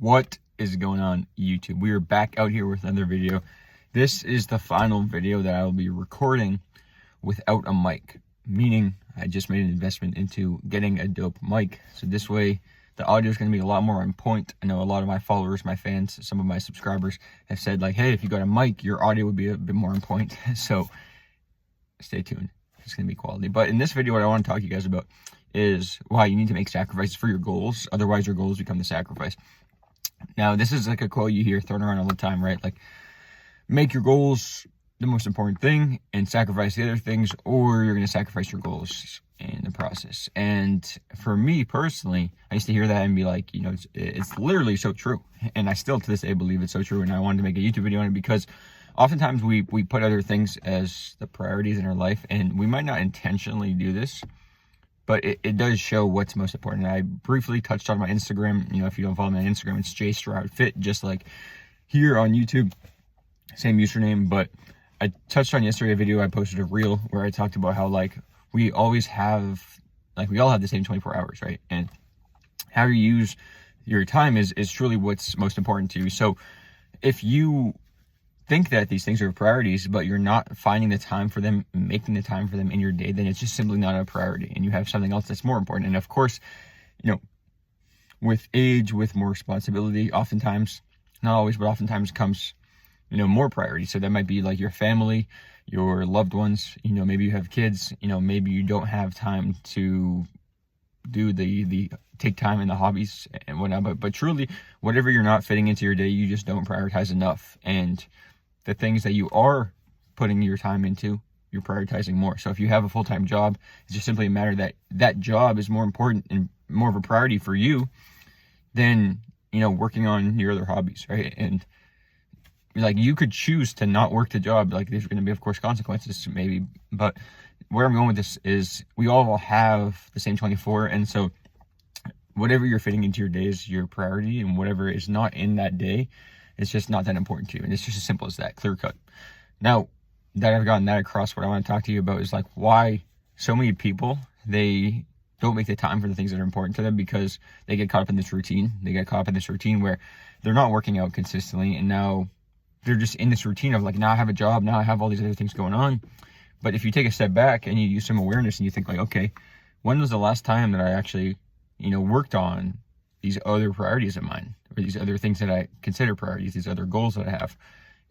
What is going on, YouTube? We are back out here with another video. This is the final video that I will be recording without a mic, meaning I just made an investment into getting a dope mic. So this way the audio is going to be a lot more on point. I know a lot of my followers, my fans, some of my subscribers have said like, hey, if you got a mic, your audio would be a bit more on point. So stay tuned. It's going to be quality. But in this video, what I want to talk to you guys about is why you need to make sacrifices for your goals. Otherwise, your goals become the sacrifice. Now, this is like a quote you hear thrown around all the time, right? Like, make your goals the most important thing and sacrifice the other things, or you're going to sacrifice your goals in the process. And for me personally, I used to hear that and be like, you know, it's literally so true. And I still to this day believe it's so true. And I wanted to make a YouTube video on it because oftentimes we put other things as the priorities in our life, and we might not intentionally do this, but it does show what's most important. And I briefly touched on my Instagram. You know, if you don't follow me on Instagram, it's JStroudFit, just like here on YouTube, same username. But I touched on yesterday a video I posted a reel where I talked about how like we all have the same 24 hours, right? And how you use your time is truly what's most important to you. So if you think that these things are priorities, but you're not finding the time for them, making the time for them in your day, then it's just simply not a priority, and you have something else that's more important. And of course, you know, with age, with more responsibility, oftentimes, not always, but oftentimes comes, you know, more priority. So that might be like your family, your loved ones, you know, maybe you have kids, you know, maybe you don't have time to do the take time in the hobbies and whatnot, but truly, whatever you're not fitting into your day, you just don't prioritize enough. And the things that you are putting your time into, you're prioritizing more. So if you have a full-time job, it's just simply a matter that that job is more important and more of a priority for you than, you know, working on your other hobbies, right? And like, you could choose to not work the job. Like, there's going to be, of course, consequences maybe, but where I'm going with this is we all have the same 24. And so whatever you're fitting into your day is your priority, and whatever is not in that day, it's just not that important to you. And it's just as simple as that, clear cut. Now that I've gotten that across, what I want to talk to you about is like why so many people, they don't make the time for the things that are important to them because they get caught up in this routine. They get caught up in this routine where they're not working out consistently, and now they're just in this routine of like, now I have a job, now I have all these other things going on. But if you take a step back and you use some awareness and you think like, okay, when was the last time that I actually, you know, worked on these other priorities of mine, or these other things that I consider priorities, these other goals that I have?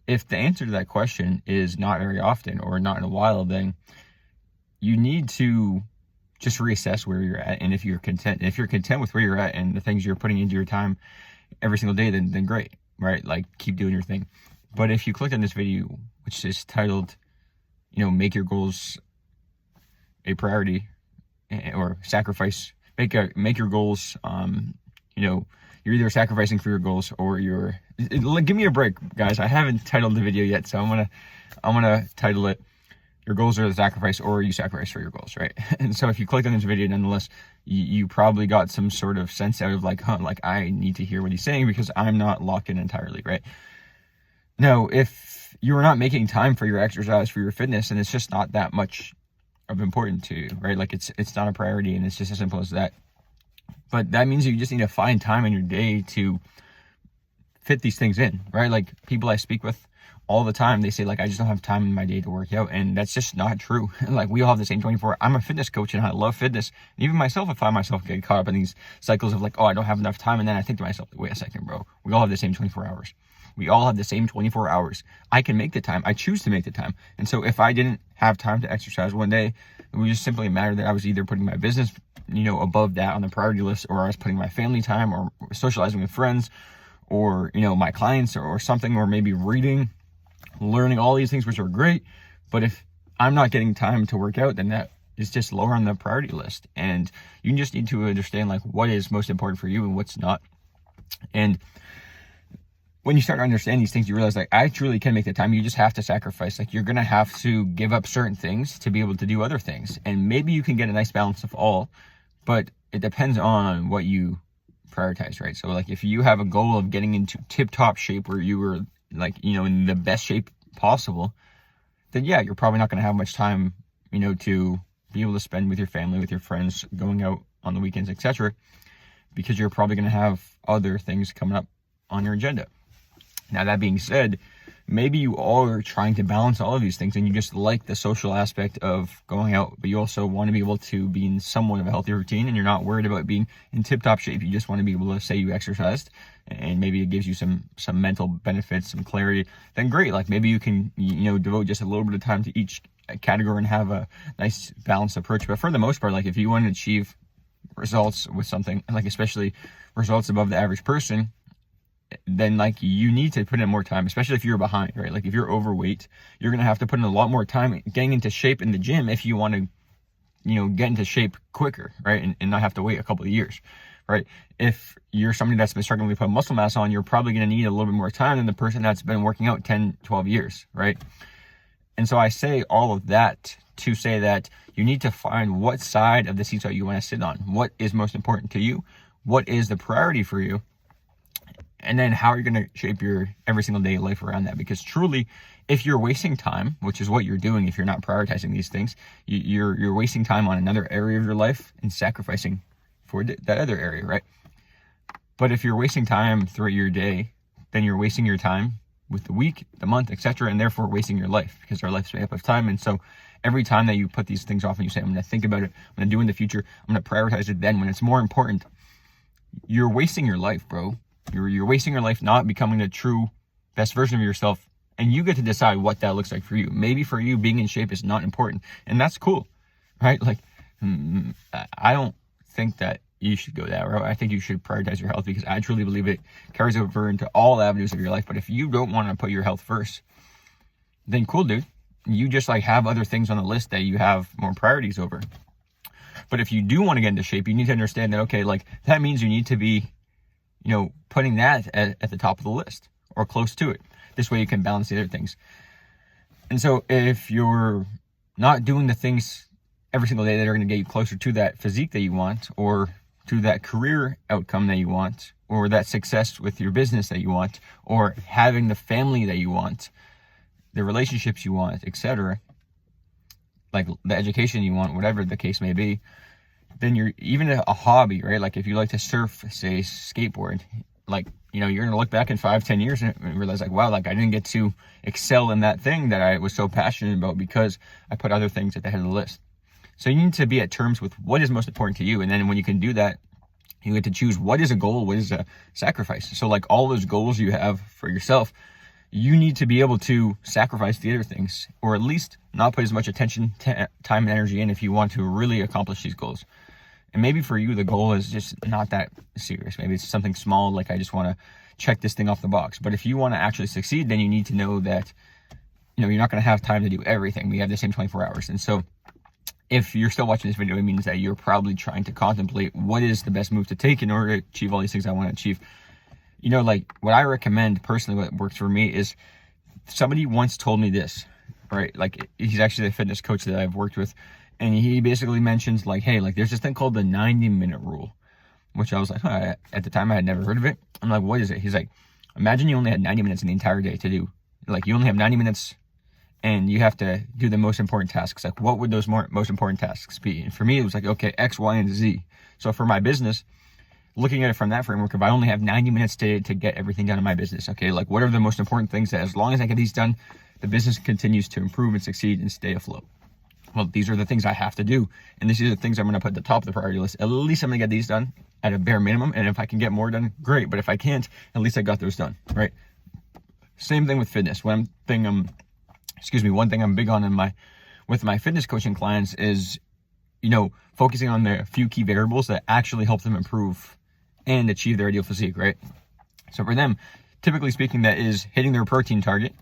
If the answer to that question is not very often or not in a while, then you need to just reassess where you're at. And if you're content with where you're at and the things you're putting into your time every single day, then great, right? Like, keep doing your thing. But if you clicked on this video, which is titled, you know, make your goals a priority, or sacrifice, make your goals, you know, you're either sacrificing for your goals or you're, give me a break, guys. I haven't titled the video yet, so I'm gonna title it, your goals are the sacrifice, or you sacrifice for your goals, right? And so if you clicked on this video, nonetheless, you probably got some sort of sense out of like, like I need to hear what he's saying because I'm not locked in entirely, right? Now, if you're not making time for your exercise, for your fitness, and it's just not that much of important to you, right? Like, it's not a priority, and it's just as simple as that. But that means you just need to find time in your day to fit these things in, right? Like, people I speak with all the time, they say like, I just don't have time in my day to work out. And that's just not true. Like, we all have the same 24. I'm a fitness coach and I love fitness. And even myself, I find myself getting caught up in these cycles of like, oh, I don't have enough time. And then I think to myself, wait a second, bro, we all have the same 24 hours. We all have the same 24 hours. I can make the time. I choose to make the time. And so if I didn't have time to exercise one day, it would just simply matter that I was either putting my business, you know, above that on the priority list, or I was putting my family time or socializing with friends, or, you know, my clients or something, or maybe reading, learning, all these things, which are great. But if I'm not getting time to work out, then that is just lower on the priority list. And you just need to understand like what is most important for you and what's not. And when you start to understand these things, you realize like, I truly can make the time. You just have to sacrifice. Like, you're going to have to give up certain things to be able to do other things. And maybe you can get a nice balance of all, but it depends on what you prioritize, right? So like, if you have a goal of getting into tip-top shape where you were like, you know, in the best shape possible, then yeah, you're probably not going to have much time, you know, to be able to spend with your family, with your friends, going out on the weekends, etc., because you're probably going to have other things coming up on your agenda. Now, that being said, maybe you all are trying to balance all of these things and you just like the social aspect of going out, but you also want to be able to be in somewhat of a healthy routine and you're not worried about being in tip-top shape. You just want to be able to say you exercised and maybe it gives you some mental benefits, some clarity. Then great. Like maybe you can, devote just a little bit of time to each category and have a nice balanced approach. But for the most part, like if you want to achieve results with something, like especially results above the average person, then like you need to put in more time, especially if you're behind, right? Like if you're overweight, you're going to have to put in a lot more time getting into shape in the gym if you want to, get into shape quicker, right? And not have to wait a couple of years, right? If you're somebody that's been struggling to put muscle mass on, you're probably going to need a little bit more time than the person that's been working out 10, 12 years, right? And so I say all of that to say that you need to find what side of the seesaw you want to sit on. What is most important to you? What is the priority for you? And then how are you going to shape your every single day life around that? Because truly, if you're wasting time, which is what you're doing if you're not prioritizing these things, you're wasting time on another area of your life and sacrificing for that other area, right? But if you're wasting time throughout your day, then you're wasting your time with the week, the month, etc., and therefore wasting your life, because our life's made up of time. And so every time that you put these things off and you say, I'm going to think about it, I'm going to do it in the future, I'm going to prioritize it then when it's more important, you're wasting your life, bro. You're wasting your life not becoming the true best version of yourself, and you get to decide what that looks like for you. Maybe for you, being in shape is not important, and that's cool, right? Like, I don't think that you should go that route. I think you should prioritize your health because I truly believe it carries over into all avenues of your life. But if you don't want to put your health first, then cool, dude. You just like have other things on the list that you have more priorities over. But if you do want to get into shape, you need to understand that, okay, like that means you need to be putting that at the top of the list or close to it. This way you can balance the other things. And so if you're not doing the things every single day that are going to get you closer to that physique that you want, or to that career outcome that you want, or that success with your business that you want, or having the family that you want, the relationships you want, etc., like the education you want, whatever the case may be, then you're even a hobby, right? Like if you like to surf, say skateboard, like, you're going to look back in 5-10 years and realize like, wow, like I didn't get to excel in that thing that I was so passionate about because I put other things at the head of the list. So you need to be at terms with what is most important to you. And then when you can do that, you get to choose what is a goal, what is a sacrifice. So like all those goals you have for yourself, you need to be able to sacrifice the other things, or at least not put as much attention, time, and energy in if you want to really accomplish these goals. And maybe for you, the goal is just not that serious. Maybe it's something small, like I just want to check this thing off the box. But if you want to actually succeed, then you need to know that, you're not going to have time to do everything. We have the same 24 hours. And so if you're still watching this video, it means that you're probably trying to contemplate what is the best move to take in order to achieve all these things I want to achieve. Like what I recommend personally, what works for me is, somebody once told me this, right? Like he's actually a fitness coach that I've worked with. And he basically mentions like, hey, like there's this thing called the 90-minute rule, which I was like, huh, at the time I had never heard of it. I'm like, what is it? He's like, imagine you only had 90 minutes in the entire day to do. Like you only have 90 minutes and you have to do the most important tasks. Like what would those most important tasks be? And for me, it was like, okay, X, Y, and Z. So for my business, looking at it from that framework, if I only have 90 minutes to get everything done in my business, okay, like what are the most important things that as long as I get these done, the business continues to improve and succeed and stay afloat? Well, these are the things I have to do. And these are the things I'm going to put at the top of the priority list. At least I'm going to get these done at a bare minimum. And if I can get more done, great. But if I can't, at least I got those done, right? Same thing with fitness. One thing I'm big on with my fitness coaching clients is, focusing on the few key variables that actually help them improve and achieve their ideal physique, right? So for them, typically speaking, that is hitting their protein target,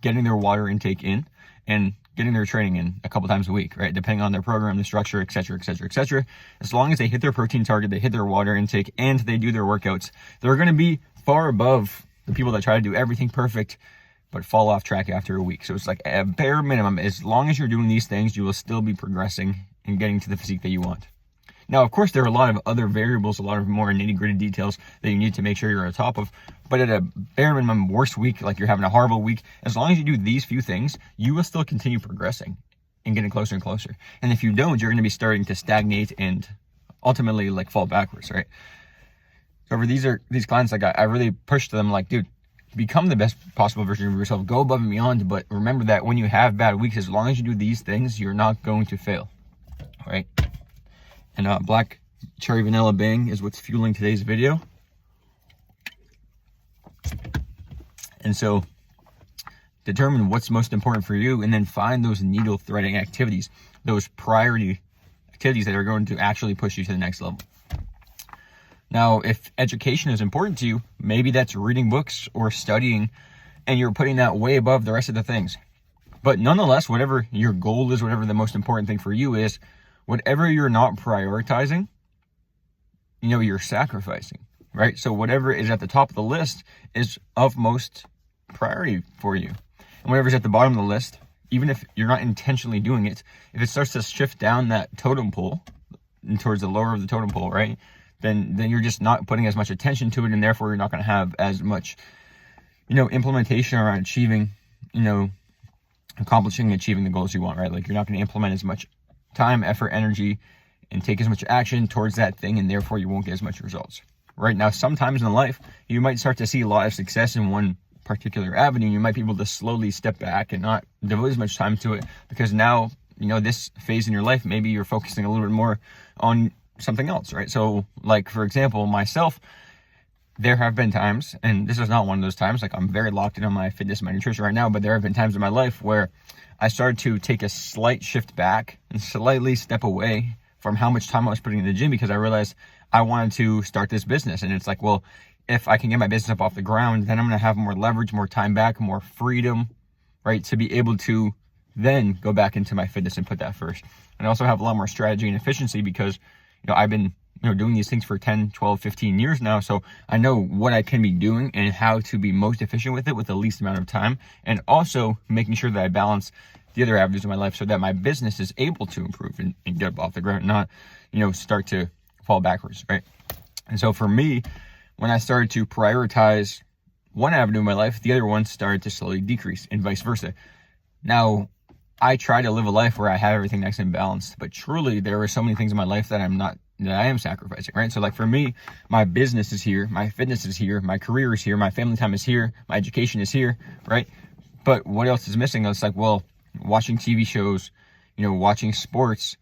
getting their water intake in, and getting their training in a couple times a week, right? Depending on their program, the structure, et cetera, et cetera, et cetera. As long as they hit their protein target, they hit their water intake, and they do their workouts, they're going to be far above the people that try to do everything perfect, but fall off track after a week. So it's like a bare minimum. As long as you're doing these things, you will still be progressing and getting to the physique that you want. Now, of course, there are a lot of other variables, a lot of more nitty-gritty details that you need to make sure you're on top of. But at a bare minimum, worst week, like you're having a horrible week, as long as you do these few things, you will still continue progressing and getting closer and closer. And if you don't, you're going to be starting to stagnate and ultimately like fall backwards, right? So for these clients, like I really pushed them, like, dude, become the best possible version of yourself. Go above and beyond, but remember that when you have bad weeks, as long as you do these things, you're not going to fail, right? And Black Cherry Vanilla Bang is what's fueling today's video. And so determine what's most important for you, and then find those needle threading activities, those priority activities that are going to actually push you to the next level. Now, if education is important to you, maybe that's reading books or studying, and you're putting that way above the rest of the things. But nonetheless, whatever your goal is, whatever the most important thing for you is, whatever you're not prioritizing, you're sacrificing, right? So whatever is at the top of the list is of most priority for you. And whatever's at the bottom of the list, even if you're not intentionally doing it, if it starts to shift down that totem pole and towards the lower of the totem pole, right? Then you're just not putting as much attention to it, and therefore you're not going to have as much, implementation around achieving, accomplishing, achieving the goals you want, right? Like you're not going to implement as much time, effort, energy, and take as much action towards that thing, and therefore you won't get as much results. Right now, sometimes in life, you might start to see a lot of success in one particular avenue. You might be able to slowly step back and not devote as much time to it, because now, this phase in your life, maybe you're focusing a little bit more on something else, right? So like, for example, myself, there have been times, and this is not one of those times, like I'm very locked in on my fitness, my nutrition right now, but there have been times in my life where I started to take a slight shift back and slightly step away from how much time I was putting in the gym, because I realized I wanted to start this business. And it's like, well, if I can get my business up off the ground, then I'm going to have more leverage, more time back, more freedom, right? To be able to then go back into my fitness and put that first. And I also have a lot more strategy and efficiency, because I've been, doing these things for 10, 12, 15 years now. So I know what I can be doing and how to be most efficient with it with the least amount of time. And also making sure that I balance the other avenues of my life so that my business is able to improve and get up off the ground, not, start to fall backwards, right? And so for me, when I started to prioritize one avenue of my life, the other one started to slowly decrease, and vice versa. Now, I try to live a life where I have everything nice and balanced, but truly there are so many things in my life that I am sacrificing, right? So like for me, my business is here, my fitness is here, my career is here, my family time is here, my education is here, right? But what else is missing? It's like, well, watching TV shows, watching sports,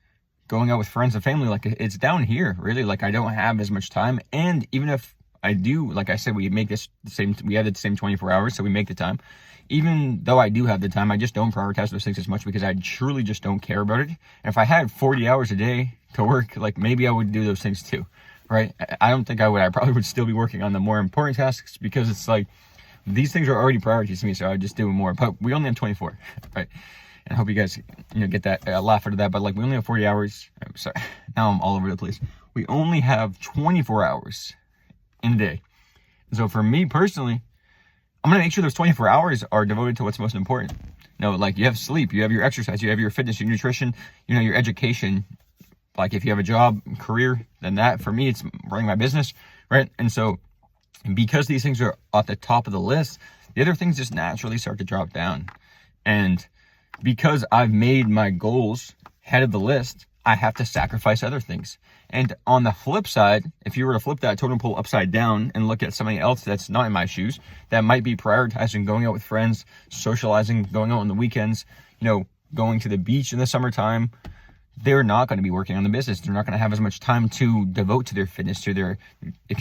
going out with friends and family, like it's down here, really. Like I don't have as much time. And even if I do, like I said, we have the same 24 hours, so we make the time. Even though I do have the time, I just don't prioritize those things as much, because I truly just don't care about it. And if I had 40 hours a day to work, like maybe I would do those things too, right? I don't think I would. I probably would still be working on the more important tasks, because it's like, these things are already priorities to me, so I would just do more. But we only have 24, right? And I hope you guys, get that, laugh out of that. But like, we only have 40 hours. I'm sorry, now I'm all over the place. We only have 24 hours in a day. So for me personally, I'm going to make sure those 24 hours are devoted to what's most important. Like you have sleep, you have your exercise, you have your fitness, your nutrition, your education. Like if you have a job, career, then that for me, it's running my business, right? And so because these things are at the top of the list, the other things just naturally start to drop down. And because I've made my goals head of the list, I have to sacrifice other things. And on the flip side, if you were to flip that totem pole upside down and look at somebody else that's not in my shoes, that might be prioritizing going out with friends, socializing, going out on the weekends, going to the beach in the summertime, they're not going to be working on the business. They're not going to have as much time to devote to their fitness, to their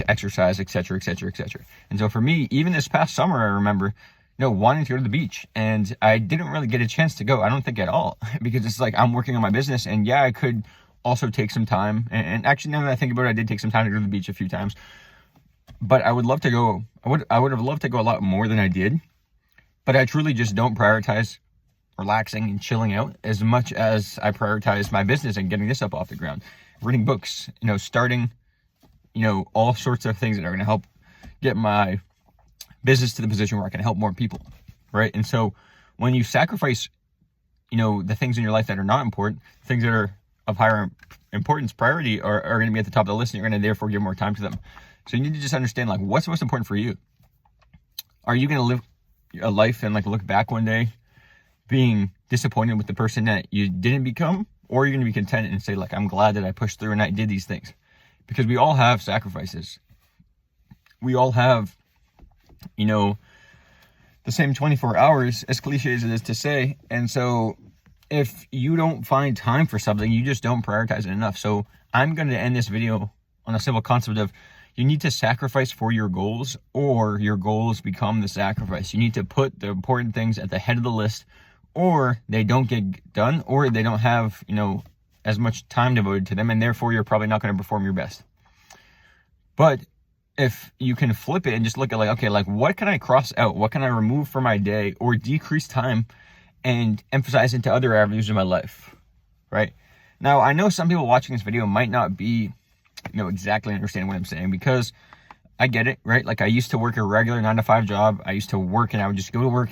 exercise, et cetera, et cetera, et cetera. And so for me, even this past summer, I remember wanting to go to the beach, and I didn't really get a chance to go. I don't think at all, because it's like I'm working on my business, and yeah, I could also take some time. And actually, now that I think about it, I did take some time to go to the beach a few times. But I would love to go. I would have loved to go a lot more than I did. But I truly just don't prioritize relaxing and chilling out as much as I prioritize my business and getting this up off the ground, reading books, starting, all sorts of things that are going to help get my business to the position where I can help more people, right? And so when you sacrifice, the things in your life that are not important, things that are of higher importance, priority, are going to be at the top of the list, and you're going to therefore give more time to them. So you need to just understand, like, what's most important for you. Are you going to live a life and like look back one day being disappointed with the person that you didn't become, or are you going to be content and say, like, I'm glad that I pushed through and I did these things? Because we all have sacrifices. we all have, you know, the same 24 hours, as cliche as it is to say. And so if you don't find time for something, you just don't prioritize it enough. So I'm going to end this video on a simple concept of you need to sacrifice for your goals, or your goals become the sacrifice. You need to put the important things at the head of the list, or they don't get done, or they don't have, you know, as much time devoted to them, and therefore you're probably not going to perform your best. But if you can flip it and just look at like, okay, like what can I cross out? What can I remove from my day or decrease time and emphasize into other avenues of my life, right? Now, I know some people watching this video might not be, you know, exactly understand what I'm saying, because I get it, right? Like I used to work a regular 9-to-5 job. I used to work and I would just go to work.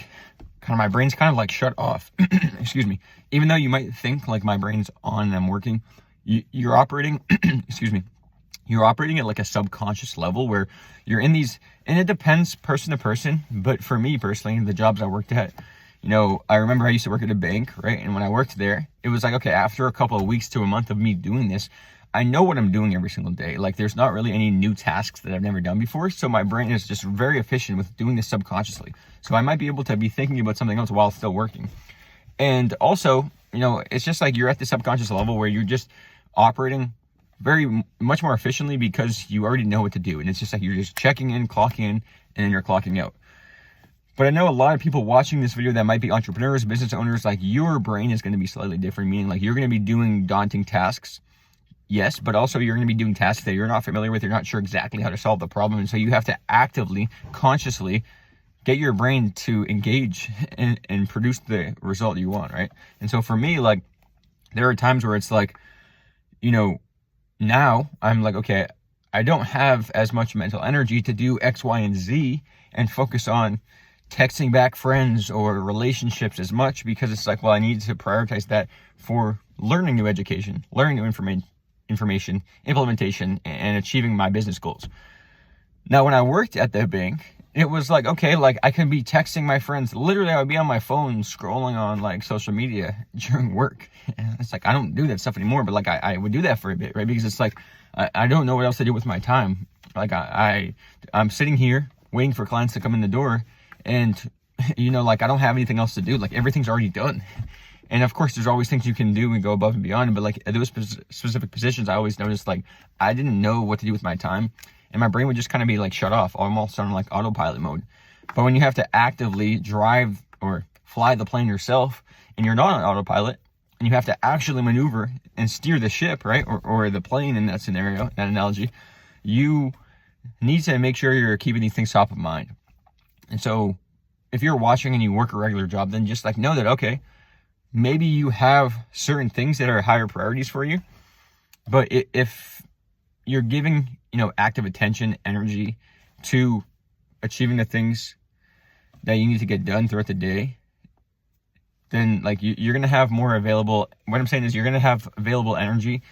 Kind of my brain's kind of like shut off. Excuse me. Even though you might think like my brain's on and I'm working, you're operating, excuse me, you're operating at like a subconscious level where you're in these, and it depends person to person. But for me personally, the jobs I worked at, you know, I remember I used to work at a bank, right? And when I worked there, it was like, okay, after a couple of weeks to a month of me doing this, I know what I'm doing every single day. Like there's not really any new tasks that I've never done before. So my brain is just very efficient with doing this subconsciously. So I might be able to be thinking about something else while still working. And also, you know, it's just like you're at the subconscious level where you're just operating very much more efficiently because you already know what to do. And it's just like you're just checking in, clocking in, and then you're clocking out. But I know a lot of people watching this video that might be entrepreneurs, business owners, like your brain is going to be slightly different, meaning like you're going to be doing daunting tasks. Yes, but also you're going to be doing tasks that you're not familiar with. You're not sure exactly how to solve the problem. And so you have to actively, consciously get your brain to engage and produce the result you want, right? And so for me, like, there are times where it's like, you know, now I'm like, okay, I don't have as much mental energy to do X, Y, and Z and focus on texting back friends or relationships as much, because it's like, well, I need to prioritize that for learning new education, learning new information, implementation, and achieving my business goals. Now, when I worked at the bank, it was like, okay, like I can be texting my friends. Literally, I would be on my phone scrolling on like social media during work. And it's like, I don't do that stuff anymore, but like I would do that for a bit, right? Because it's like, I don't know what else to do with my time. Like I'm sitting here waiting for clients to come in the door, and you know, like I don't have anything else to do. Like everything's already done. And of course, there's always things you can do and go above and beyond. But like at those specific positions, I always noticed like I didn't know what to do with my time. And my brain would just kind of be like shut off, almost on like autopilot mode. But when you have to actively drive or fly the plane yourself, and you're not on autopilot, and you have to actually maneuver and steer the ship, right? Or the plane in that scenario, that analogy, you need to make sure you're keeping these things top of mind. And so if you're watching and you work a regular job, then just like know that, okay, maybe you have certain things that are higher priorities for you. But if you're giving, you know, active attention, energy to achieving the things that you need to get done throughout the day, then like you're going to have more available. What I'm saying is you're going to have available energy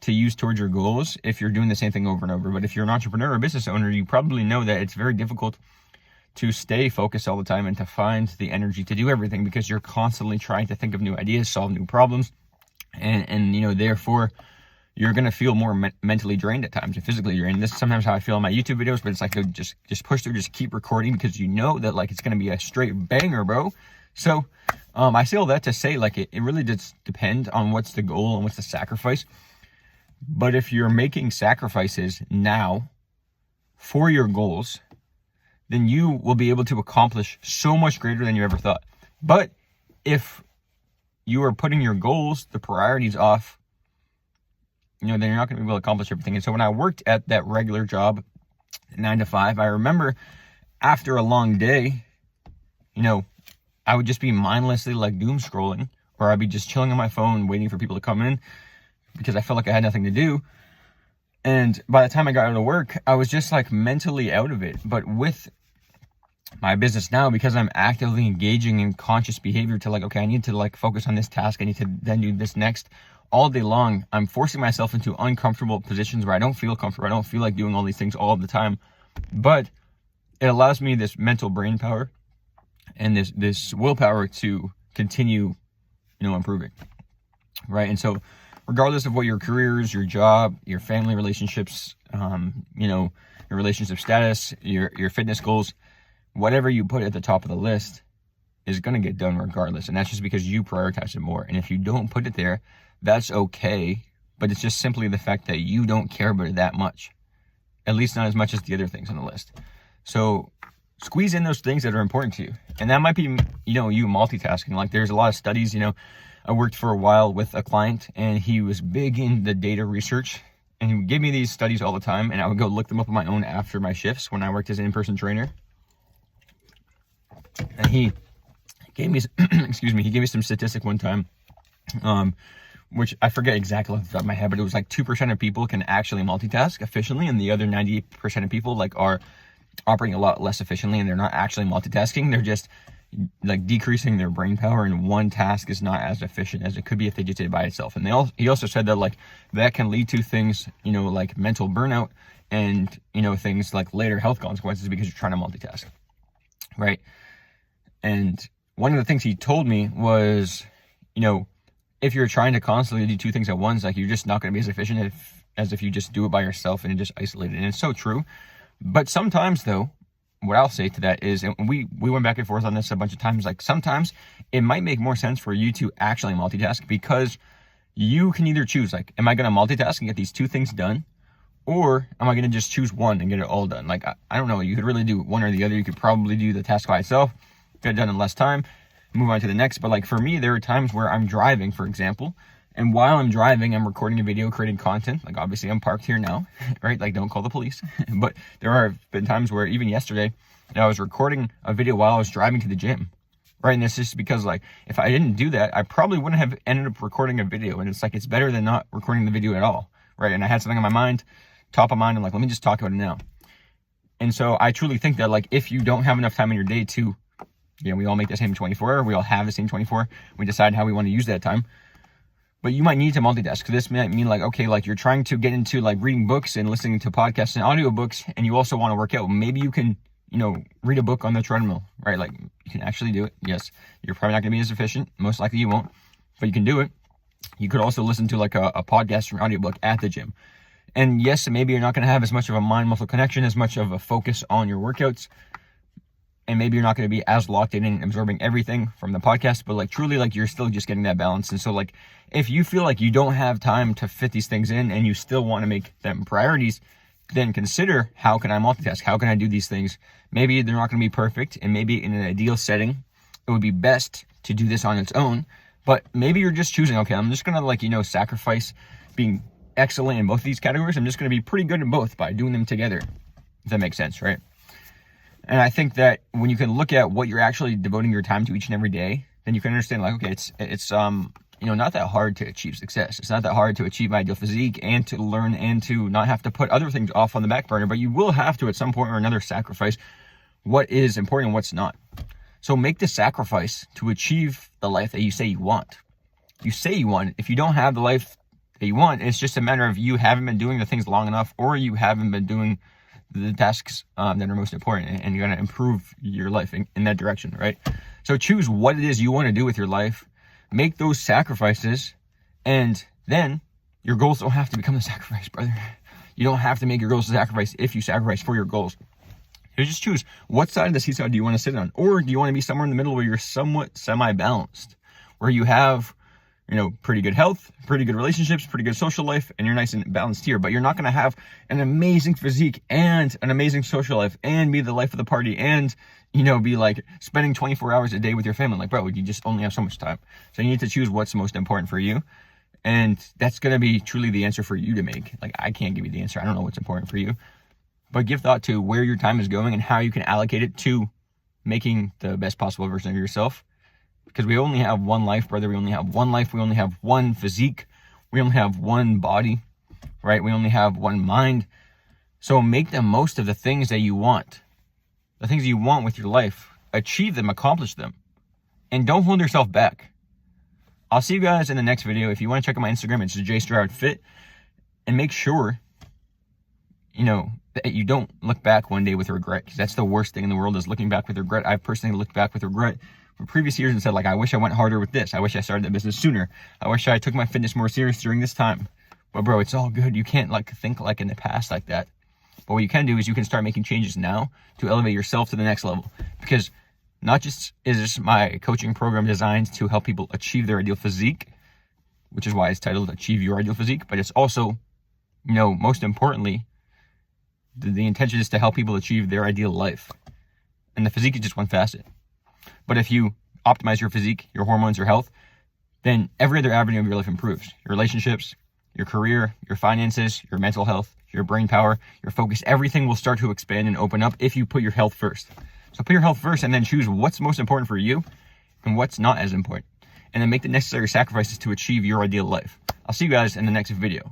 to use towards your goals if you're doing the same thing over and over. But if you're an entrepreneur or business owner, you probably know that it's very difficult to stay focused all the time and to find the energy to do everything, because you're constantly trying to think of new ideas, solve new problems, and you know, therefore you're going to feel more mentally drained at times and physically drained. This is sometimes how I feel in my YouTube videos, but it's like, just push through, just keep recording, because you know that like it's going to be a straight banger, bro. So I say all that to say like it really does depend on what's the goal and what's the sacrifice. But if you're making sacrifices now for your goals, then you will be able to accomplish so much greater than you ever thought. But if you are putting your goals, the priorities off, you know, then you're not going to be able to accomplish everything. And so when I worked at that regular job, 9 to 5, I remember after a long day, you know, I would just be mindlessly like doom scrolling, or I'd be just chilling on my phone waiting for people to come in because I felt like I had nothing to do. And by the time I got out of work, I was just like mentally out of it. But with my business now, because I'm actively engaging in conscious behavior to like, okay, I need to like focus on this task, I need to then do this next, all day long, I'm forcing myself into uncomfortable positions where I don't feel comfortable. I don't feel like doing all these things all the time. But it allows me this mental brain power and this willpower to continue, you know, improving, right? And so regardless of what your career is, your job, your family relationships, your relationship status, your fitness goals, whatever you put at the top of the list is going to get done regardless. And that's just because you prioritize it more. And if you don't put it there, that's okay. But it's just simply the fact that you don't care about it that much, at least not as much as the other things on the list. So squeeze in those things that are important to you. And that might be, you multitasking. Like there's a lot of studies, I worked for a while with a client and he was big in the data research, and he would give me these studies all the time, and I would go look them up on my own after my shifts when I worked as an in-person trainer. And he gave me, he gave me some statistic one time, which I forget exactly off the top of my head, but it was like 2% of people can actually multitask efficiently, and the other 98% of people are operating a lot less efficiently, and they're not actually multitasking. They're just decreasing their brain power, and one task is not as efficient as it could be if they just did it by itself. And he also said that that can lead to things, like mental burnout and, things like later health consequences because you're trying to multitask, right? And one of the things he told me was, if you're trying to constantly do two things at once, you're just not going to be as efficient as if you just do it by yourself and just isolate it. And it's so true. But sometimes though, what I'll say to that is, and we went back and forth on this a bunch of times, sometimes it might make more sense for you to actually multitask, because you can either choose, am I going to multitask and get these two things done? Or am I going to just choose one and get it all done? I don't know. You could really do one or the other. You could probably do the task by itself, get it done in less time, move on to the next. But for me, there are times where I'm driving, for example, and while I'm driving, I'm recording a video, creating content. Obviously I'm parked here now, right? Don't call the police. But there have been times where, even yesterday, I was recording a video while I was driving to the gym, right? And this is because if I didn't do that, I probably wouldn't have ended up recording a video. And it's better than not recording the video at all, right? And I had something on my mind, top of mind, and let me just talk about it now. And so I truly think that if you don't have enough time in your day to, we all make the same 24, we all have the same 24, we decide how we want to use that time. But you might need to multitask. So this might mean you're trying to get into reading books and listening to podcasts and audiobooks, and you also want to work out. Maybe you can, read a book on the treadmill, right? You can actually do it. Yes, you're probably not going to be as efficient. Most likely you won't, but you can do it. You could also listen to a podcast or an audiobook at the gym. And yes, maybe you're not going to have as much of a mind-muscle connection, as much of a focus on your workouts. And maybe you're not going to be as locked in and absorbing everything from the podcast, but truly you're still just getting that balance. And so if you feel you don't have time to fit these things in and you still want to make them priorities, then consider, how can I multitask? How can I do these things? Maybe they're not going to be perfect, and maybe in an ideal setting, it would be best to do this on its own. But maybe you're just choosing, okay, I'm just going to sacrifice being excellent in both of these categories. I'm just going to be pretty good in both by doing them together, if that makes sense, right? And I think that when you can look at what you're actually devoting your time to each and every day, then you can understand okay, it's not that hard to achieve success. It's not that hard to achieve my ideal physique and to learn and to not have to put other things off on the back burner, but you will have to at some point or another sacrifice what is important and what's not. So make the sacrifice to achieve the life that you say you want. You say you want. If you don't have the life that you want, it's just a matter of you haven't been doing the things long enough, or you haven't been doing the tasks that are most important, and you're going to improve your life in that direction, right? So choose what it is you want to do with your life, make those sacrifices, and then your goals don't have to become the sacrifice, brother. You don't have to make your goals a sacrifice if you sacrifice for your goals. You just choose, what side of the seesaw do you want to sit on? Or do you want to be somewhere in the middle where you're somewhat semi-balanced, where you have pretty good health, pretty good relationships, pretty good social life, and you're nice and balanced here, but you're not going to have an amazing physique and an amazing social life and be the life of the party and, be spending 24 hours a day with your family. Bro, you just only have so much time. So you need to choose what's most important for you. And that's going to be truly the answer for you to make. I can't give you the answer. I don't know what's important for you, but give thought to where your time is going and how you can allocate it to making the best possible version of yourself. Because we only have one life, brother. We only have one life. We only have one physique. We only have one body, right? We only have one mind. So make the most of the things that you want. The things you want with your life. Achieve them, accomplish them. And don't hold yourself back. I'll see you guys in the next video. If you want to check out my Instagram, it's JStroudFit. And make sure, that you don't look back one day with regret, because that's the worst thing in the world, is looking back with regret. I've personally looked back with regret for previous years and said, like, I wish I went harder with this. I wish I started the business sooner. I wish I took my fitness more serious during this time. But bro, it's all good. You can't think like in the past like that. But what you can do is you can start making changes now to elevate yourself to the next level. Because not just is my coaching program designed to help people achieve their ideal physique, which is why it's titled Achieve Your Ideal Physique, but it's also, most importantly, the intention is to help people achieve their ideal life. And the physique is just one facet. But if you optimize your physique, your hormones, your health, then every other avenue of your life improves. Your relationships, your career, your finances, your mental health, your brain power, your focus, everything will start to expand and open up if you put your health first. So put your health first and then choose what's most important for you and what's not as important. And then make the necessary sacrifices to achieve your ideal life. I'll see you guys in the next video.